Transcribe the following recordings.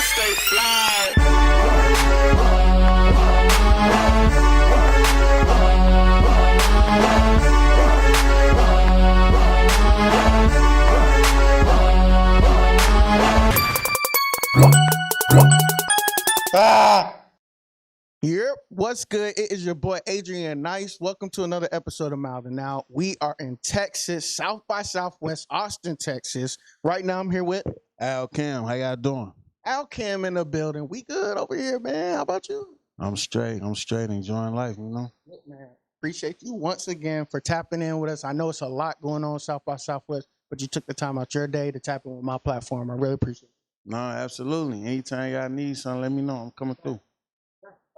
stay fly. Yep, what's good? It is your boy Adrian Nyce. Welcome to another episode of Mouthin. Now, we are in Texas, South by Southwest, Austin, Texas. Right now, I'm here with Alcam. How y'all doing? Alcam in the building. We good over here, man. How about you? I'm straight. Enjoying life, you know? Good, man. Appreciate you once again for tapping in with us. I know it's a lot going on South by Southwest, but you took the time out your day to tap in with my platform. I really appreciate it. No, absolutely. Anytime y'all need something, let me know. I'm coming through.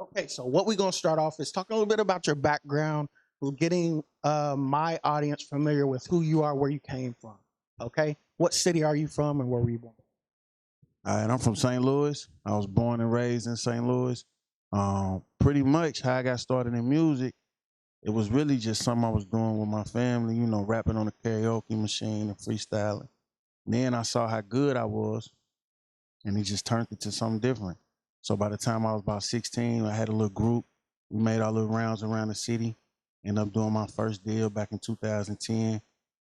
Okay, so what we're going to start off is talking a little bit about your background, getting my audience familiar with who you are, where you came from. Okay, what city are you from and where were you born? All right, I'm from St. Louis. I was born and raised in St. Louis. Pretty much how I got started in music, it was really just something I was doing with my family, you know, rapping on the karaoke machine and freestyling. Then I saw how good I was, and it just turned into something different. So by the time I was about 16, I had a little group. We made our little rounds around the city. Ended up doing my first deal back in 2010.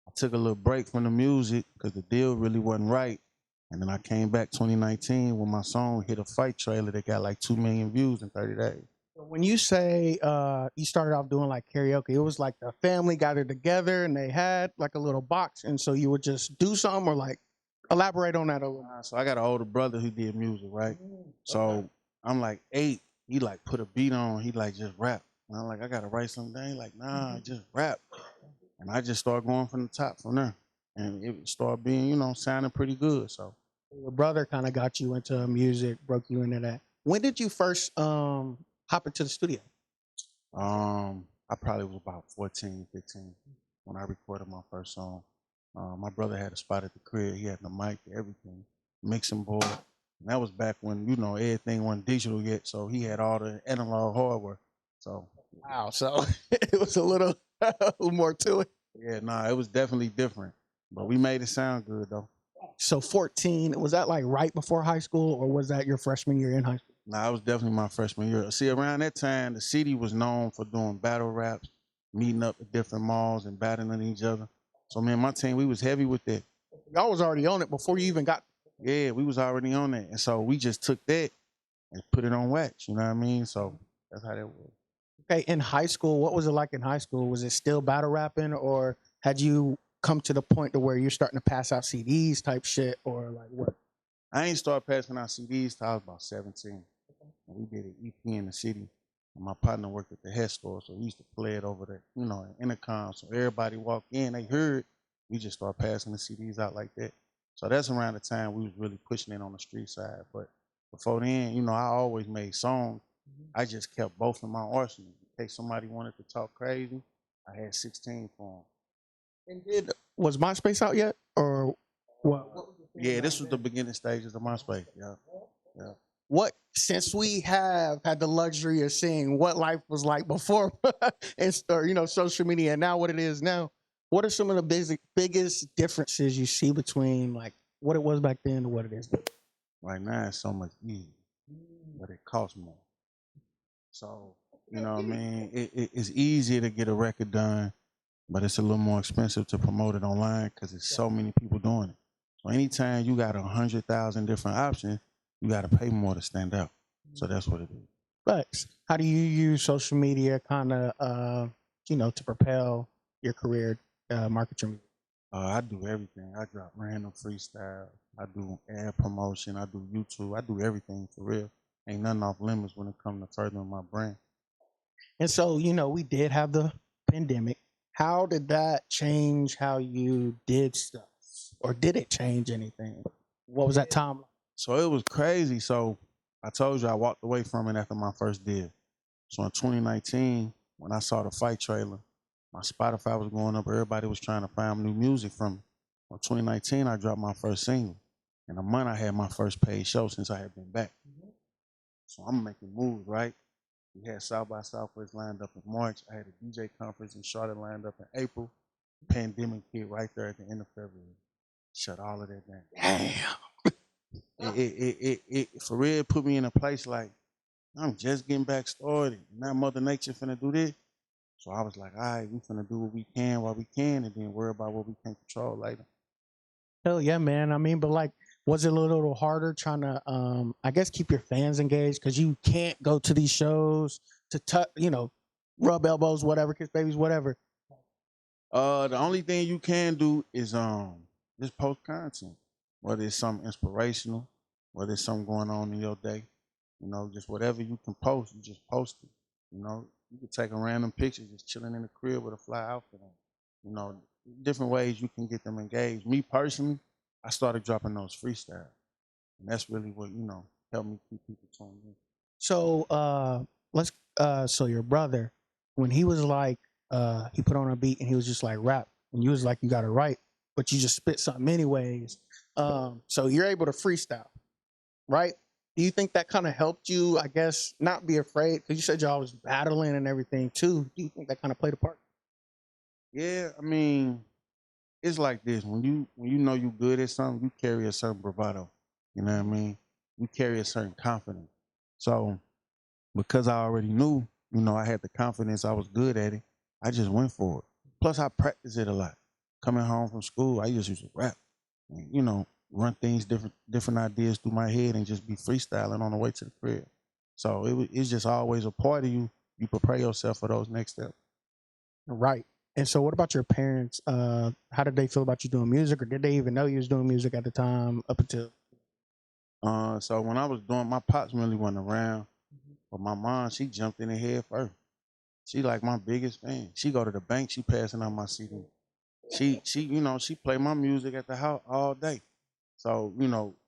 I took a little break from the music because the deal really wasn't right. And then I came back 2019 when my song hit a fight trailer that got like 2 million views in 30 days. So when you say you started off doing like karaoke, it was like the family gathered together and they had like a little box, and so you would just do something or like elaborate on that a little. So I got an older brother who did music, right? So I'm like 8. He like put a beat on. He like just rap. And I'm like, I gotta write something down. He like, nah, just rap. And I just started going from the top from there. And it started being, you know, sounding pretty good. So Your brother kind of got you into music, broke you into that. When did you first hop into the studio? I probably was about 14, 15 when I recorded my first song. My brother had a spot at the crib. He had the mic, everything, mixing board. And that was back when, you know, everything wasn't digital yet. So he had all the analog hardware. So Wow, so it was a little more to it. yeah, nah, it was definitely different. But we made it sound good though. So 14, was that like right before high school or was that your freshman year in high school? Nah, it was definitely my freshman year. See, around that time, the city was known for doing battle raps, meeting up at different malls and battling each other. So, man, my team, we was heavy with that. Y'all was already on it before you even got. Yeah, we was already on that. And so we just took that and put it on wax, you know what I mean? So that's how that was. Okay, in high school, what was it like in high school? Was it still battle rapping or had you come to the point to where you're starting to pass out CDs type shit or like what? I ain't started passing out CDs till I was about 17. And we did an EP in the city. And my partner worked at the head store, so we used to play it over the, you know, intercom. So everybody walked in, they heard. We just started passing the CDs out like that. So that's around the time we was really pushing it on the street side. But before then, you know, I always made songs. I just kept both in my arsenal. In case somebody wanted to talk crazy, I had 16 for them. And was MySpace out yet or what? Yeah, this was the beginning stages of MySpace. Yeah. What, since we have had the luxury of seeing what life was like before and or, you know, social media and now what it is now, what are some of the biggest differences you see between like what it was back then to what it is now? Right now it's so much easier, but it costs more. So, you know what I mean? It's easier to get a record done, but it's a little more expensive to promote it online because there's so many people doing it. So anytime you got 100,000 different options, you got to pay more to stand out. So that's what it is. But how do you use social media kind of, you know, to propel your career, market your music? I do everything. I drop random freestyle. I do ad promotion. I do YouTube. I do everything for real. Ain't nothing off limits when it comes to furthering my brand. And so, you know, we did have the pandemic. How did that change how you did stuff? Or did it change anything? What was that time like? So it was crazy. So I told you I walked away from it after my first deal. So in 2019, when I saw the fight trailer, my Spotify was going up. Everybody was trying to find new music from me. In 2019, I dropped my first single. In a month, I had my first paid show since I had been back. So I'm making moves, right? We had South by Southwest lined up in March. I had a DJ conference in Charlotte lined up in April. Pandemic hit right there at the end of February. Shut all of that down. Damn. It for real put me in a place like I'm just getting back started. Now Mother Nature finna do this. So I was like, all right, we finna do what we can while we can, and then worry about what we can't control later. Hell yeah, man. I mean, but like, was it a little harder trying to, I guess, keep your fans engaged because you can't go to these shows to touch, rub elbows, whatever, kiss babies, whatever. The only thing you can do is just post content, whether it's something inspirational, whether it's something going on in your day, just whatever you can post, you just post it. You could take a random picture just chilling in the crib with a fly outfit on. Different ways you can get them engaged. Me personally, I started dropping those freestyles, and that's really what helped me keep people tuned in. So so your brother, when he was like, he put on a beat and he was just like rap, and you was like, you got to write, but you just spit something anyways. So you're able to freestyle, right? Do you think that kind of helped you, I guess, not be afraid? Because you said y'all was battling and everything too. Do you think that kind of played a part? Yeah, I mean, it's like this. When you know you good at something, you carry a certain bravado. You know what I mean? You carry a certain confidence. So because I already knew, I had the confidence, I was good at it, I just went for it. Plus I practiced it a lot. Coming home from school, I just used to rap. And, run things different ideas through my head and just be freestyling on the way to the crib. So it's just always a part of you. You prepare yourself for those next steps. Right. And so what about your parents? How did they feel about you doing music, or did they even know you was doing music at the time up until? So when I was doing, my pops really wasn't around, but my mom, she jumped in the head first. She like my biggest fan. She go to the bank, she passing out my CD. She play my music at the house all day. So,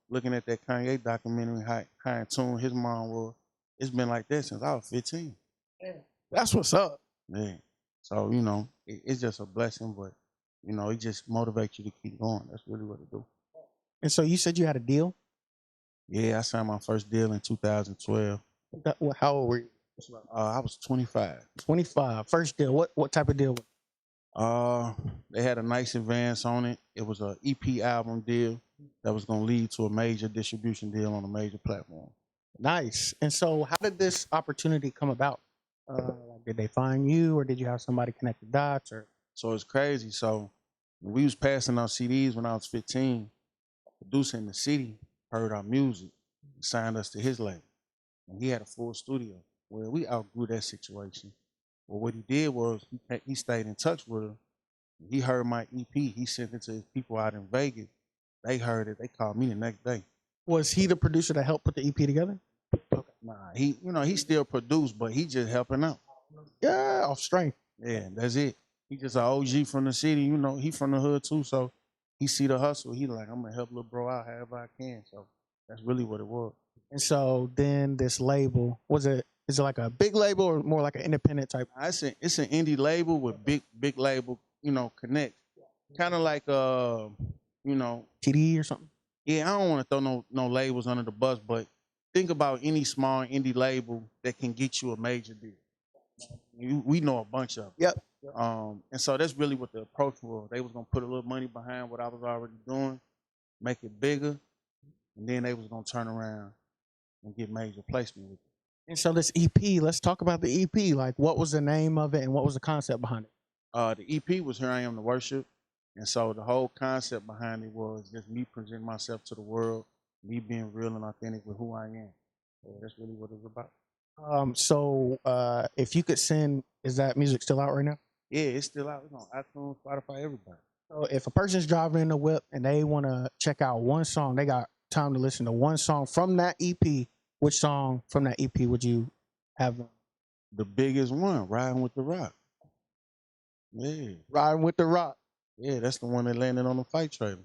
looking at that Kanye documentary, how in tune his mom was, it's been like that since I was 15. Yeah. That's what's up. Yeah. So, it's just a blessing, but, it just motivates you to keep going. That's really what it do. And so you said you had a deal? Yeah, I signed my first deal in 2012. How old were you? I was 25. 25. First deal. What type of deal? They had a nice advance on it. It was a EP album deal that was going to lead to a major distribution deal on a major platform. Nice. And so how did this opportunity come about? Did they find you, or did you have somebody connect the dots? Or So it's crazy. So when we was passing out CDs when I was 15, a producer in the city heard our music, signed us to his label, and he had a full studio. Well, we outgrew that situation. Well, what he did was he stayed in touch with her. He heard my EP. He sent it to his people out in Vegas. They heard it. They called me the next day. was he the producer that helped put the EP together? Nah, he still produced, but he just helping out. Yeah, off strength. Yeah, that's it. He just an OG from the city. He from the hood too. So he see the hustle. He like, I'm gonna help little bro out however I can. So that's really what it was. And so then this label, is it like a big label or more like an independent type? It's an indie label with big label, connect. Kind of like TD or something? Yeah, I don't want to throw no labels under the bus, but think about any small indie label that can get you a major deal. We know a bunch of them. Yep. And so that's really what the approach was. They was gonna put a little money behind what I was already doing, make it bigger, and then they was gonna turn around and get major placement with it. And so this EP, let's talk about the EP. Like, what was the name of it and what was the concept behind it? The EP was Here I Am to Worship. And so the whole concept behind it was just me presenting myself to the world, me being real and authentic with who I am. So that's really what it's about. If you could send, is that music still out right now? Yeah, it's still out. It's on iTunes, Spotify, everybody. So if a person's driving in the whip and they want to check out one song, they got time to listen to one song from that EP. Which song from that EP would you have? The biggest one, Riding with the Rock. Yeah. Riding with the Rock. Yeah, that's the one that landed on the fight trailer.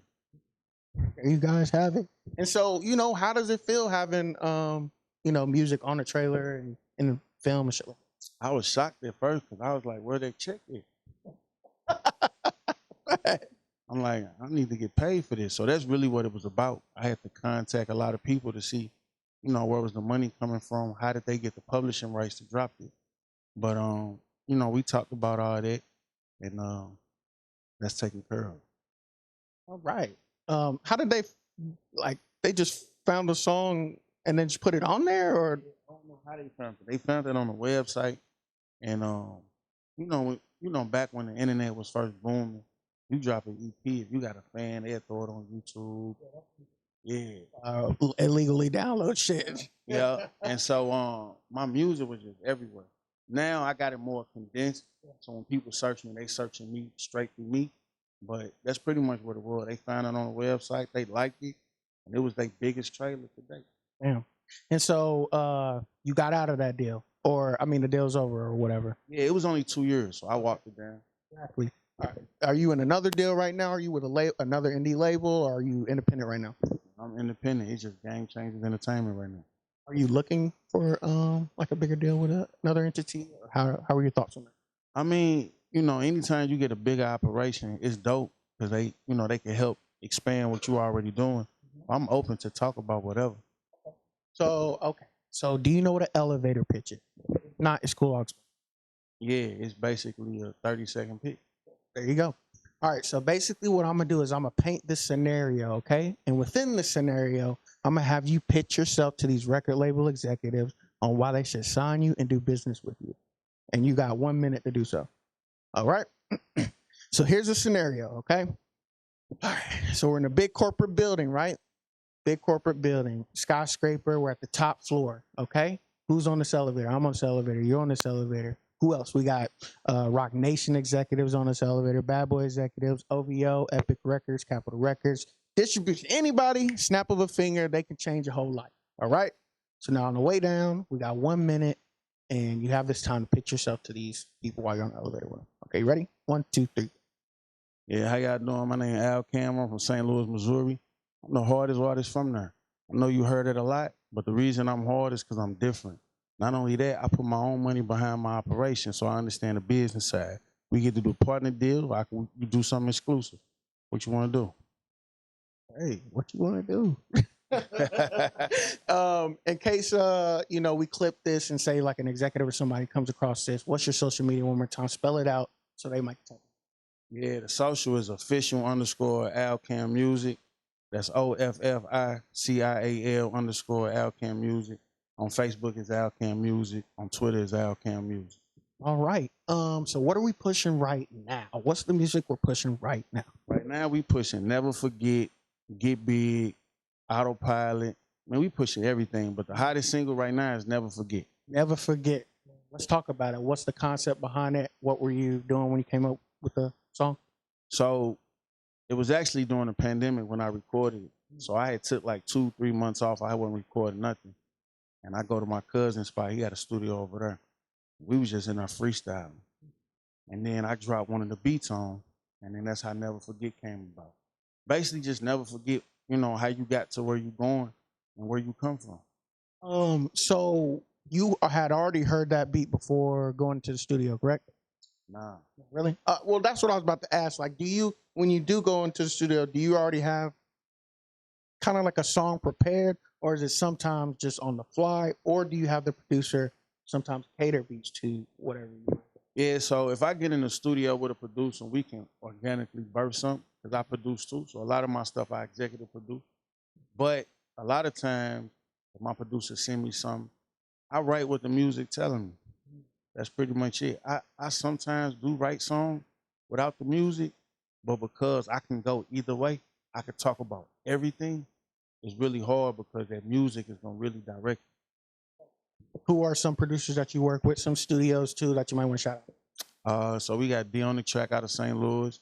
There you guys have it. And so, how does it feel having, music on the trailer and in the film and shit like that? I was shocked at first because I was like, where they check it? I'm like, I need to get paid for this. So that's really what it was about. I had to contact a lot of people to see, where was the money coming from? How did they get the publishing rights to drop it? But, we talked about all that, and that's taken care of. All right. How did they just found a song and then just put it on there, or I don't know how they found it. They found it on the website, and back when the internet was first booming, you drop an EP. If you got a fan, they'll throw it on YouTube. Yeah, illegally download shit? yeah. And so my music was just everywhere. Now I got it more condensed. So when people search me, they searching me straight through me. But that's pretty much what it was. They found it on the website. They liked it, and it was their biggest trailer to date. Damn. And so you got out of that deal, or I mean, the deal's over, or whatever. Yeah, it was only 2 years, so I walked it down. Exactly. All right. Are you in another deal right now? Are you with another indie label, or are you independent right now? I'm independent. It's just Game Changers Entertainment right now. Are you looking for like a bigger deal with another entity? Or how are your thoughts on that? I mean, anytime you get a bigger operation, it's dope because they can help expand what you already doing. I'm open to talk about whatever. So, okay. So, do you know what an elevator pitch is? Not, it's cool. I'll explain. Yeah, it's basically a 30-second pitch. There you go. All right. So, basically, what I'm going to do is I'm going to paint this scenario, okay? And within this scenario, I'm going to have you pitch yourself to these record label executives on why they should sign you and do business with you. And you got 1 minute to do so. All right. So, here's a scenario, okay? All right. So, we're in a big corporate building, right? Big corporate building, skyscraper. We're at the top floor. Okay. Who's on this elevator? I'm on this elevator. You're on this elevator. Who else? We got Rock Nation executives on this elevator, Bad Boy executives, OVO, Epic Records, Capitol Records, distribution. Anybody, snap of a finger, they can change your whole life. All right. So now on the way down, we got 1 minute, and you have this time to pitch yourself to these people while you're on the elevator with them. Okay, you ready? 1, 2, 3. Yeah, how y'all doing? My name is Alcam. I'm from St. Louis, Missouri. I'm the hardest artist from there. I know you heard it a lot, but the reason I'm hard is because I'm different. Not only that, I put my own money behind my operation, so I understand the business side. We get to do partner deals, or we do something exclusive. What you want to do? Hey, what you want to do? In case we clip this and say like an executive or somebody comes across this, what's your social media one more time? Spell it out so they might tell. Yeah, the social is official_Alcam Music. That's OFFICIAL _Alcam Music. On Facebook is Alcam Music. On Twitter is Alcam Music. All right. So what are we pushing right now? What's the music we're pushing right now? Right now we pushing Never Forget, Get Big, Autopilot. Man, we pushing everything, but the hottest single right now is Never Forget. Never Forget. Let's talk about it. What's the concept behind it? What were you doing when you came up with the song? So it was actually during the pandemic when I recorded it. So I had took like 2-3 months off. I wasn't recording nothing. And I go to my cousin's spot. He had a studio over there. We was just in our freestyling. And then I dropped one of the beats on, and then that's how Never Forget came about. Basically just never forget, how you got to where you going and where you come from. So you had already heard that beat before going to the studio, correct? Nah. Really? Well, that's what I was about to ask. Like, when you do go into the studio, do you already have kind of like a song prepared, or is it sometimes just on the fly, or do you have the producer sometimes cater beats to whatever you want? Yeah, so if I get in the studio with a producer, we can organically birth something, because I produce too. So a lot of my stuff I executive produce. But a lot of times, if my producer send me something, I write what the music telling me. That's pretty much it. I sometimes do write songs without the music, but because I can go either way, I can talk about everything. It's really hard because that music is gonna really direct you. Who are some producers that you work with? Some studios too that you might want to shout out? So we got D on the Track out of St. Louis.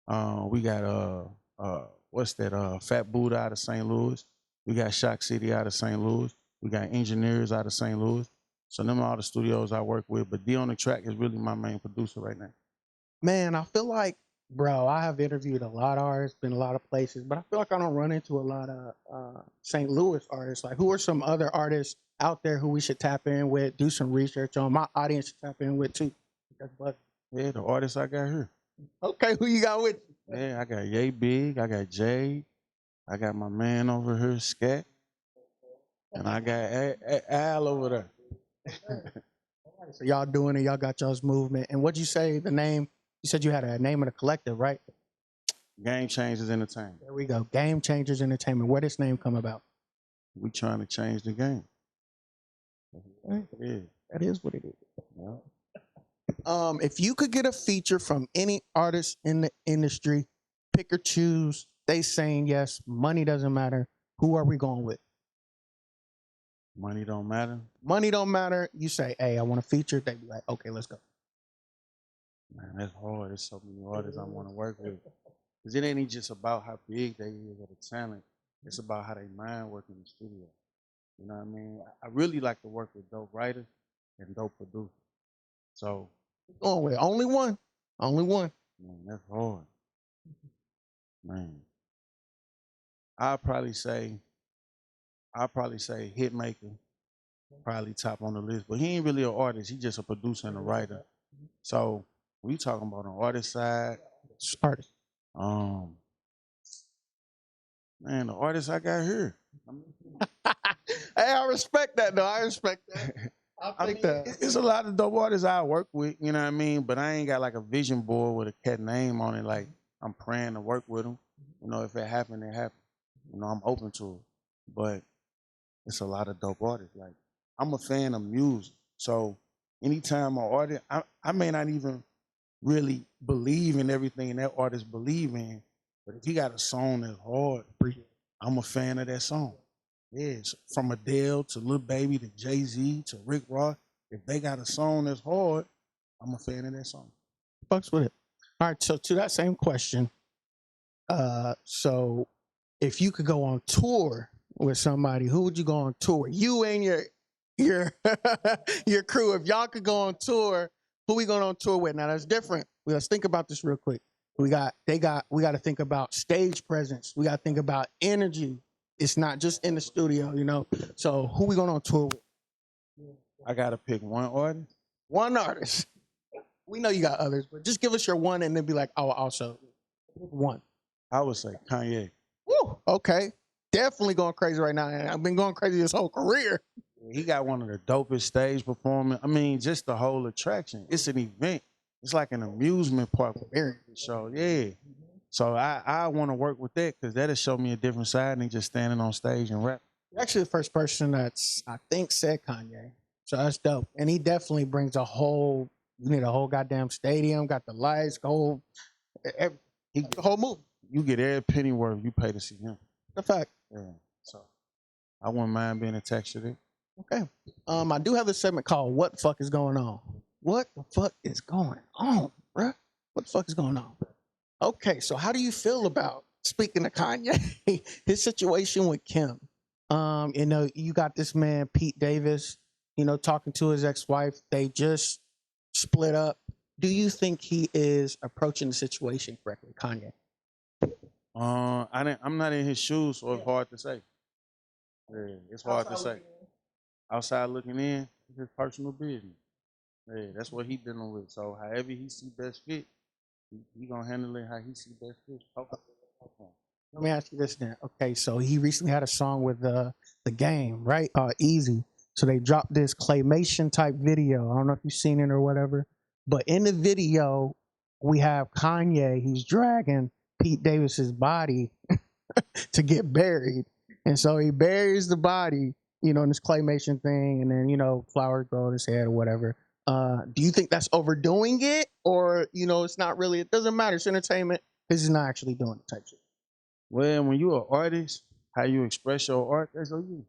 We got Fat Buddha out of St. Louis. We got Shock City out of St. Louis. We got Engineers out of St. Louis. So them are all the studios I work with, but D on the Track is really my main producer right now. Man, I feel like, bro, I have interviewed a lot of artists, been a lot of places, but I feel like I don't run into a lot of St. Louis artists. Like, who are some other artists out there who we should tap in with, do some research on? My audience should tap in with too. Yeah, the artists I got here. Okay, who you got with you? Yeah, I got Ye Big, I got Jay, I got my man over here, Scat, and I got Al over there. So y'all doing it, y'all got y'all's movement. And what'd you say the name? You said you had a name of the collective, right? Game Changers Entertainment. There we go. Game Changers Entertainment. Where this name come about? We trying to change the game. Yeah. That is what it is. Yeah. If you could get a feature from any artist in the industry, pick or choose, they saying yes, money doesn't matter. Who are we going with? Money don't matter. Money don't matter. You say, hey, I want a feature. They be like, okay, let's go. Man, that's hard. There's so many artists I want to work with. Because it ain't just about how big they is or the talent. It's about how they mind work in the studio. You know what I mean? I really like to work with dope writers and dope producers. So, Going with only one. Only one. man, that's hard. Man. I'll probably say Hitmaker, probably top on the list. But he ain't really an artist. He just a producer and a writer. So we talking about on artist side. Artist. Man, the artist I got here. Hey, I respect that though. I respect that. I mean, it's a lot of dope artists I work with, you know what I mean? But I ain't got like a vision board with a cat name on it. Like I'm praying to work with them. You know, if it happened, it happened. You know, I'm open to it. But it's a lot of dope artists. Like I'm a fan of music. So anytime an artist, I may not even really believe in everything that artist believe in, but if he got a song that's hard, I'm a fan of that song. Yes, from Adele to Lil Baby to Jay-Z to Rick Ross. If they got a song that's hard, I'm a fan of that song. Fucks with it. All right, so to that same question, so if you could go on tour with somebody, who would you go on tour? You and your your crew. If y'all could go on tour, who we going on tour with? Now that's different. Let's think about this real quick. We got to think about stage presence. We got to think about energy. It's not just in the studio, you know. So who we going on tour with? I gotta pick one artist. One artist. We know you got others, but just give us your one and then be like, oh, also one. I would say Kanye. Woo, okay. Definitely going crazy right now. And I've been going crazy this whole career. He got one of the dopest stage performance. I mean, just the whole attraction. It's an event. It's like an amusement park show. Yeah. So I want to work with that because that'll show me a different side than just standing on stage and rap. You're actually the first person that's, I think, said Kanye. So that's dope. And he definitely brings you need a whole goddamn stadium, got the lights, the whole movie. You get every penny worth you pay to see him. The fact. Yeah. So I wouldn't mind being attached to that. Okay. I do have this segment called What the Fuck is Going On? What the fuck is going on, bruh? What the fuck is going on? Okay, so how do you feel about, speaking of Kanye, his situation with Kim? You know, you got this man, Pete Davis, you know, talking to his ex-wife. They just split up. Do you think he is approaching the situation correctly, Kanye? I'm not in his shoes, so it's hard to say. Yeah, it's hard to say. Outside looking in, it's his personal business. Yeah, that's what he dealing with. So however he see best fit, he gonna handle it how he see best fit. Okay. Let me ask you this then. Okay, so he recently had a song with the game, right? Easy. So they dropped this Claymation type video. I don't know if you've seen it or whatever, but in the video we have Kanye. He's dragging Pete Davis's body to get buried, and so he buries the body, you know, in this Claymation thing, and then, you know, flowers grow on his head or whatever. Do you think that's overdoing it, or, you know, it's not really? It doesn't matter. It's entertainment. This is not actually doing the type shit. Well, when you're an artist, how you express your art, that's on you.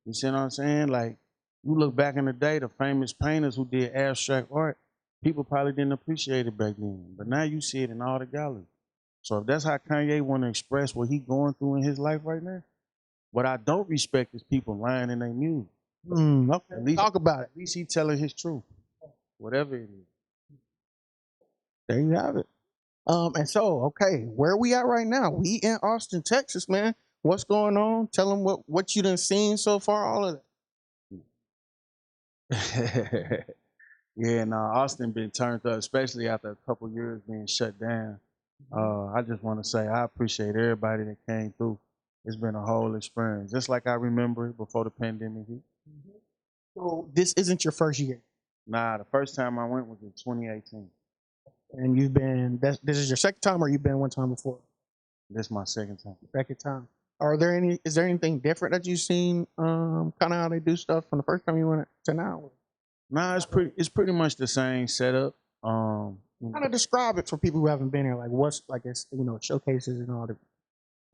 You see what I'm saying? Like, you look back in the day, the famous painters who did abstract art, people probably didn't appreciate it back then. But now you see it in all the galleries. So if that's how Kanye want to express what he's going through in his life right now, what I don't respect is people lying in their music. Okay. At least, talk about it. At least he telling his truth, whatever it is. There you have it. And so, okay, where we at right now? We in Austin, Texas, man. What's going on? Tell them what you done seen so far, all of that. Yeah, no, Austin been turned up, especially after a couple years being shut down. I just want to say I appreciate everybody that came through. It's been a whole experience, just like I remember it before the pandemic hit. So this isn't your first year? Nah, the first time I went was in 2018. And you've been, this is your second time, or you've been one time before? This is my second time. Second time. Is there anything different that you've seen, kind of how they do stuff from the first time you went to now? Nah, it's pretty much the same setup. Kind of describe it for people who haven't been here. Like what's like it's showcases and all the.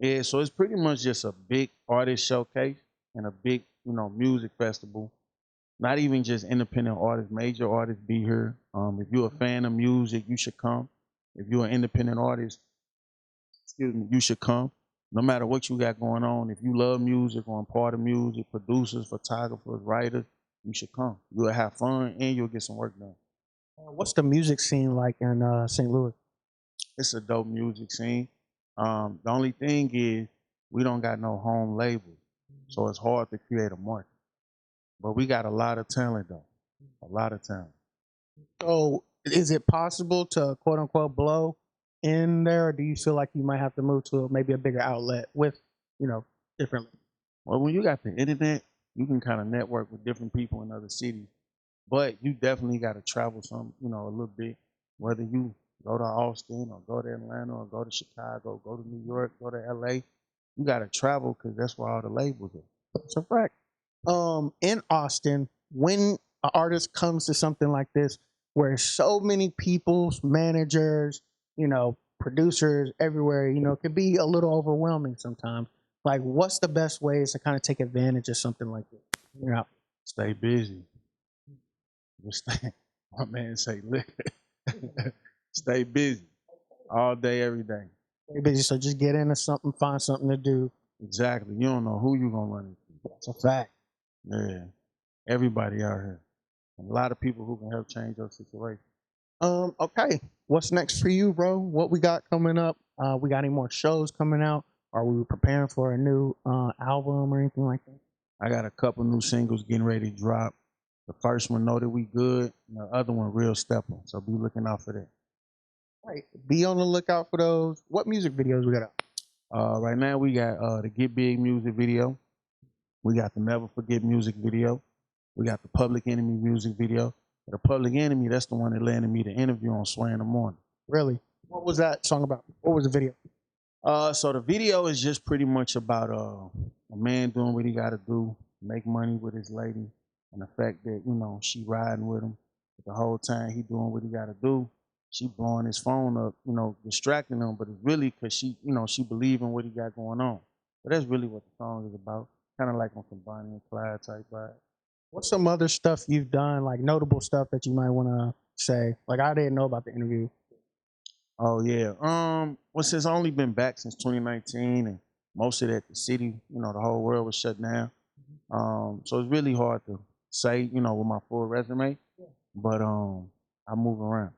Yeah, so it's pretty much just a big artist showcase and a big, music festival. Not even just independent artists, major artists be here. If you're a fan of music, you should come. If you're an independent artist, excuse me, you should come. No matter what you got going on, if you love music or are part of music, producers, photographers, writers, you should come. You'll have fun and you'll get some work done. What's the music scene like in St. Louis? It's a dope music scene. The only thing is we don't got no home label, so it's hard to create a market. But we got a lot of talent though, a lot of talent. So, is it possible to quote unquote blow in there, or do you feel like you might have to move to maybe a bigger outlet with, you know, different? Well, when you got the internet, you can kind of network with different people in other cities. But you definitely got to travel some, a little bit. Whether you go to Austin or go to Atlanta or go to Chicago, go to New York, go to LA, you got to travel because that's where all the labels are. That's a fact. In Austin, when an artist comes to something like this, where so many people's managers, producers everywhere, it can be a little overwhelming sometimes. Like, what's the best ways to kind of take advantage of something like this? Stay busy. Just stay, my man say, look, stay busy all day, every day. Stay busy. So just get into something, find something to do. Exactly. You don't know who you're gonna run into. That's a fact. Yeah. Everybody out here. And a lot of people who can help change your situation. Okay. What's next for you, bro? What we got coming up? We got any more shows coming out? Are we preparing for a new album or anything like that? I got a couple new singles getting ready to drop. The first one, Know That We Good, and the other one, Real Stepper. So be looking out for that. Right. Be on the lookout for those. What music videos we got up? Right now, we got the Get Big music video. We got the Never Forget music video. We got the Public Enemy music video. The Public Enemy, that's the one that landed me the interview on Sway in the Morning. Really? What was that song about? What was the video? So the video is just pretty much about a man doing what he got to do, make money with his lady, and the fact that she riding with him, but the whole time he doing what he got to do, she blowing his phone up, distracting him. But it's really because she believe in what he got going on. But that's really what the song is about. Kind of like on some Bonnie and Clyde type vibe. What's some other stuff you've done, like notable stuff that you might want to say? Like I didn't know about the interview. Oh yeah. Well, since I only been back since 2019, and most of that the city, the whole world was shut down. So it's really hard to say, with my full resume. But I move around.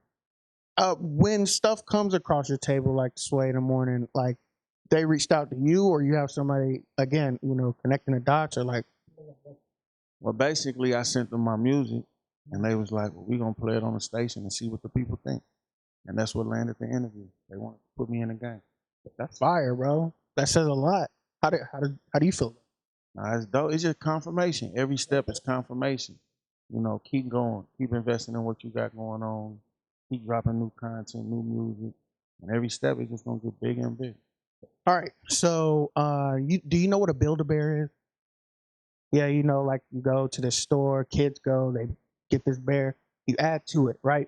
When stuff comes across your table like Sway in the Morning, like they reached out to you, or you have somebody again, connecting the dots, or like. Well, basically, I sent them my music, and they was like, "Well, we gonna play it on the station and see what the people think." And that's what landed the interview. They wanted to put me in the game. That's fire, bro. That says a lot. How do you feel? Nah, it's dope. It's just confirmation. Every step is confirmation. Keep going. Keep investing in what you got going on. Keep dropping new content, new music. And every step is just gonna get bigger and bigger. All right. So do you know what a Build-A-Bear is? Yeah, like you go to the store, kids go, they get this bear, you add to it, right?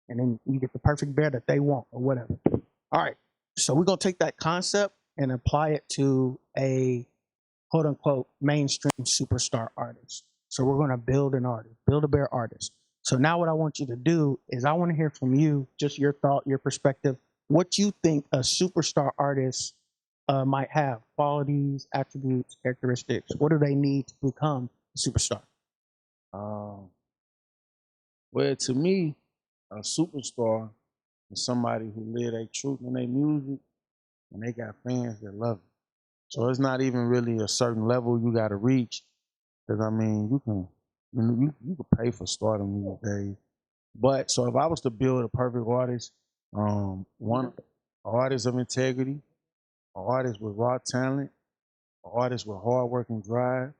And then you get the perfect bear that they want or whatever. All right. So we're gonna take that concept and apply it to a quote unquote mainstream superstar artist. So we're gonna build an artist, build a bear artist. So now what I want you to do is I want to hear from you, just your thought, your perspective, what you think a superstar artist might have, qualities, attributes, characteristics. What do they need to become a superstar? Well, to me, a superstar is somebody who live their truth in their music, and they got fans that love it. So it's not even really a certain level you got to reach, because I mean, you can pay for stardom these days. But so if I was to build a perfect artist, one an artist of integrity, an artist with raw talent, an artist with hard work and drive,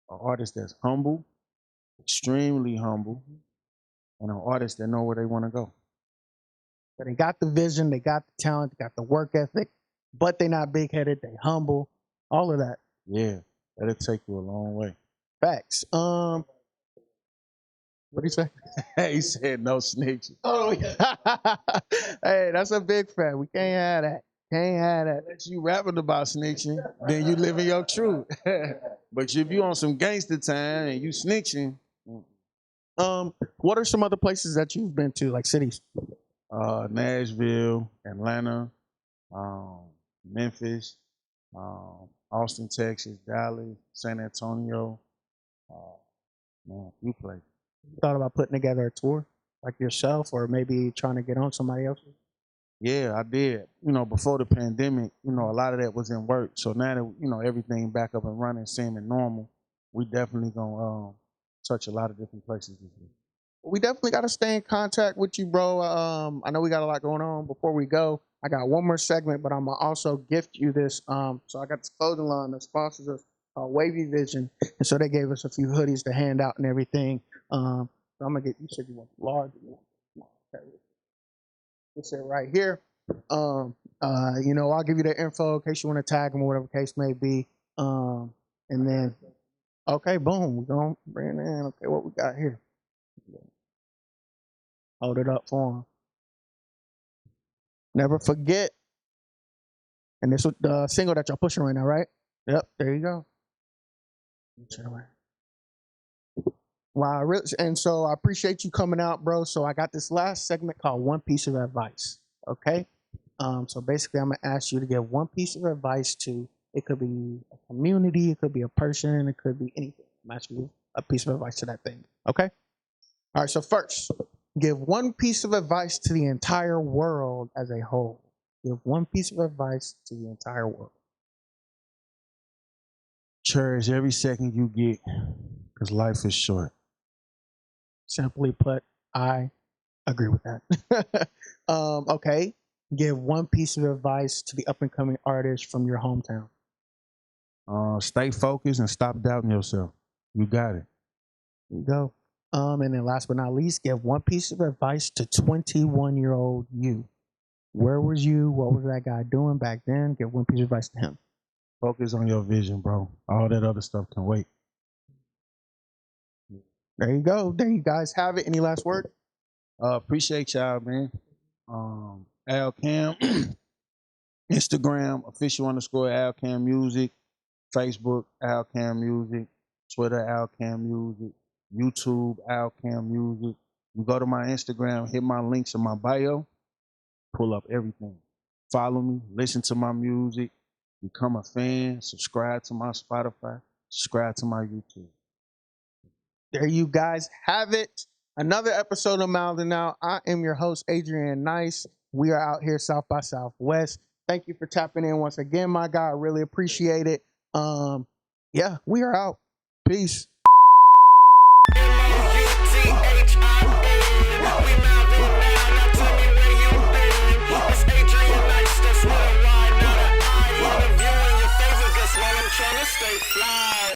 an artist that's humble, extremely humble, and an artist that know where they want to go. So they got the vision, they got the talent, they got the work ethic, but they're not big headed, they humble. All of that. Yeah, that'll take you a long way. Facts. What do you say? He said no snitching. Oh yeah. Hey, that's a big fact. We can't have that. Can't have that. Unless you rapping about snitching, then you living your truth. But if you on some gangster time and you snitching, What are some other places that you've been to, like cities? Nashville, Atlanta, Memphis, Austin, Texas, Dallas, San Antonio, man, a few places. You thought about putting together a tour, like yourself, or maybe trying to get on somebody else's? Yeah, I did. Before the pandemic, a lot of that was in work. So now that, everything back up and running, seeming normal, we definitely gonna touch a lot of different places this year. We definitely got to stay in contact with you, bro. I know we got a lot going on. Before we go, I got one more segment, but I'm gonna also gift you this. So I got this clothing line that sponsors us, Wavy Vision, and so they gave us a few hoodies to hand out and everything. So I'm gonna get. You said you want large. Okay. This it right here. I'll give you the info in case you want to tag them or whatever case may be. And then, okay, boom, we're gonna bring it in. Okay, what we got here? Hold it up for him. Never forget. And this is the single that y'all pushing right now, right? Yep, there you go. Wow, and so I appreciate you coming out, bro. So I got this last segment called One Piece of Advice. Okay. So basically I'm gonna ask you to give one piece of advice to, it could be a community, it could be a person, it could be anything. I'm asking you a piece of advice to that thing. Okay. All right, so first, give one piece of advice to the entire world as a whole. Give one piece of advice to the entire world. Cherish every second you get, because life is short. Simply put, I agree with that. Okay, give one piece of advice to the up and coming artists from your hometown. Stay focused and stop doubting yourself. You got it. There you go. And then last but not least, give one piece of advice to 21-year-old you. Where was you? What was that guy doing back then? Give one piece of advice to him. Focus on your vision, bro. All that other stuff can wait. There you go. There you guys have it. Any last word? Appreciate y'all, man. Alcam, Instagram, official_Alcam Music, Facebook, Alcam Music, Twitter, Alcam Music, YouTube, Alcam Music. You go to my Instagram, hit my links in my bio, pull up everything. Follow me, listen to my music, become a fan, subscribe to my Spotify, subscribe to my YouTube. There you guys have it. Another episode of Mouthin Now. I am your host, Adrian Nyce. We are out here South by Southwest. Thank you for tapping in once again, my guy. I really appreciate it. Yeah, we are out. Peace.